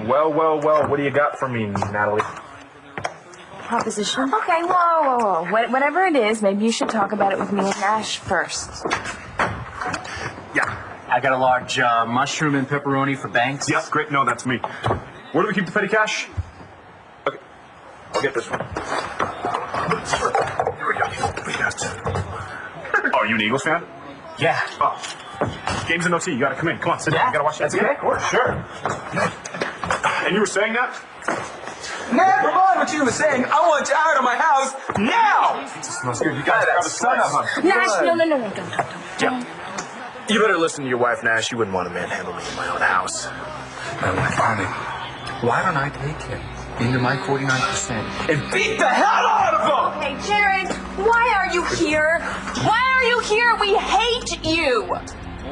Well, what do you got for me, Natalie? Proposition? Okay, whoa. Whatever it is, maybe you should talk about it with me and Nash first. Yeah. I got a large mushroom and pepperoni for Banks. Yeah, great. No, that's me. Where do we keep the petty cash? Okay. I'll get this one. Here we go. What do you got? Oh, are you an Eagles fan? Yeah. Oh. Game's in OT. You gotta come in. Come on, sit down. You gotta watch that. Yeah, of course. Sure. And you were saying that? Never mind what you were saying. I want you out of my house now! You got that son of a... Nash, no, don't. Yeah. You better listen to your wife, Nash. You wouldn't want a man handle me in my own house. Honey, why don't I take him into my 49% And beat the hell out of him! Hey, Jared, why are you here? Why are you here? We hate you!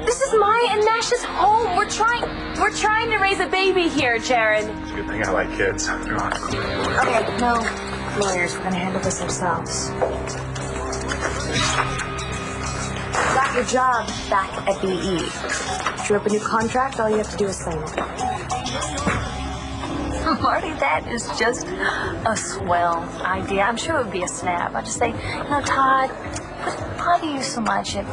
This is my and Nash's home. We're trying to raise a baby here, Jared. It's a good thing I like kids. Okay, no. Lawyers, we're gonna handle this ourselves. Got your job back at BE. Drew up a new contract, all you have to do is sign it. Marty, that is just a swell idea. I'm sure it would be a snap. I'd just say, Todd, would it bother you so much if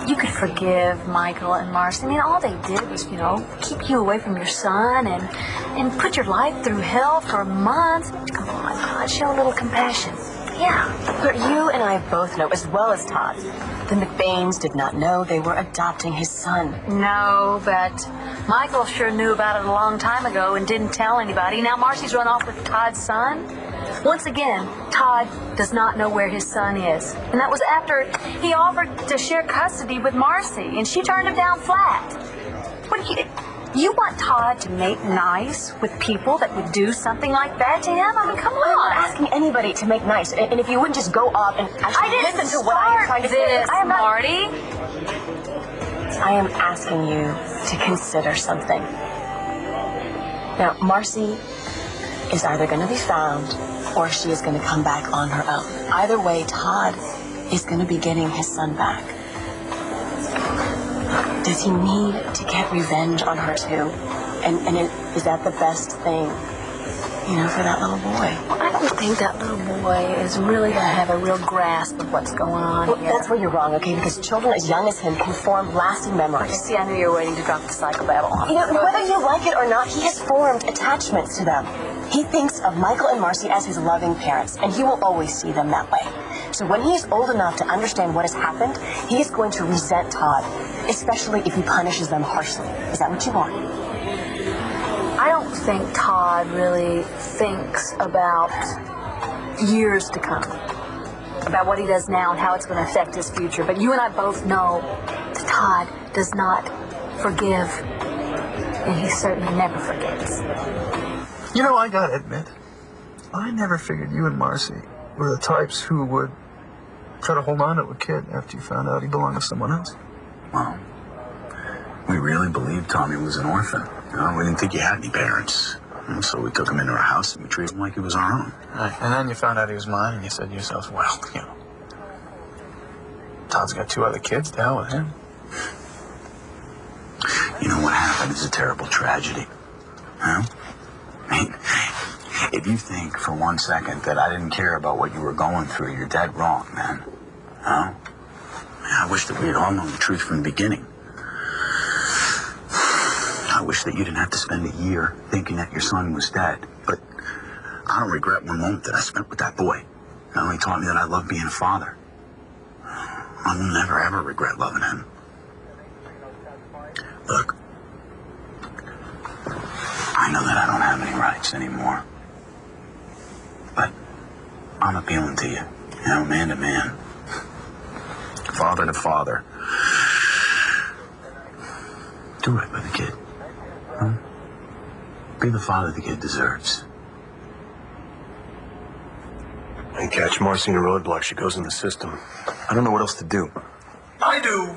you could forgive Michael and Marcy? I mean, all they did was, keep you away from your son and put your life through hell for months. Come on, Todd, show a little compassion. Yeah. But you and I both know, as well as Todd, the McBains did not know they were adopting his son. No, but Michael sure knew about it a long time ago and didn't tell anybody. Now Marcy's run off with Todd's son. Once again, Todd does not know where his son is. And that was after he offered to share custody with Marcy, and she turned him down flat. What do you want Todd to make nice with people that would do something like that to him? I mean, come on. I'm not asking anybody to make nice. And if you wouldn't just go up and actually listen to what I'm trying to say. I am not... Marty. I am asking you to consider something. Now, Marcy is either going to be found or she is going to come back on her own. Either way, Todd is going to be getting his son back. Does he need to get revenge on her too? And is that the best thing, for that little boy? Well, I don't think that little boy is really going to have a real grasp of what's going on here. That's where you're wrong, okay? Because children as young as him can form lasting memories. Okay, see, I knew you were waiting to drop the psychobabble on me. Whether you like it or not, he has formed attachments to them. He thinks of Michael and Marcy as his loving parents, and he will always see them that way. So when he is old enough to understand what has happened, he is going to resent Todd, especially if he punishes them harshly. Is that what you want? I don't think Todd really thinks about years to come, about what he does now and how it's going to affect his future. But you and I both know that Todd does not forgive, and he certainly never forgets. I gotta admit, I never figured you and Marcy were the types who would try to hold on to a kid after you found out he belonged to someone else. Well, we really believed Tommy was an orphan. We didn't think he had any parents. So we took him into our house and we treated him like he was our own. Right. And then you found out he was mine and you said to yourself, well, Todd's got 2 other kids, to hell with him. What happened is a terrible tragedy. If you think for 1 second that I didn't care about what you were going through, you're dead wrong, man. I wish that we had all known the truth from the beginning. I wish that you didn't have to spend a year thinking that your son was dead. But I don't regret one moment that I spent with that boy. He taught me that I love being a father. I will never, ever regret loving him. Look, I know that I don't have any rights anymore. But I'm appealing to you, man to man, father to father. Do right by the kid. Be the father the kid deserves. And catch Marcy in a roadblock. She goes in the system. I don't know what else to do. I do.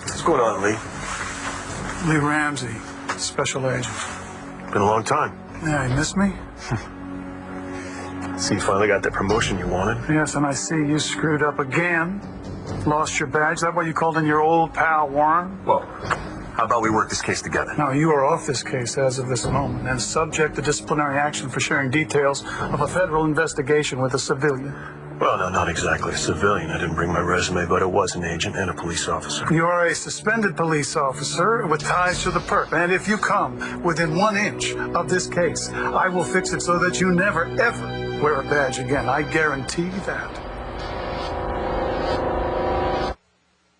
What's going on, Lee? Lee Ramsey, special agent. Been a long time. Yeah, you missed me? See, you finally got that promotion you wanted. Yes, and I see you screwed up again. Lost your badge. Is that why you called in your old pal, Warren? Well, How about we work this case together? No, you are off this case as of this moment and subject to disciplinary action for sharing details of a federal investigation with a civilian. Well, no, not exactly a civilian. I didn't bring my resume, but I was an agent and a police officer. You are a suspended police officer with ties to the perp, and if you come within 1 inch of this case, I will fix it so that you never, ever wear a badge again. I guarantee that.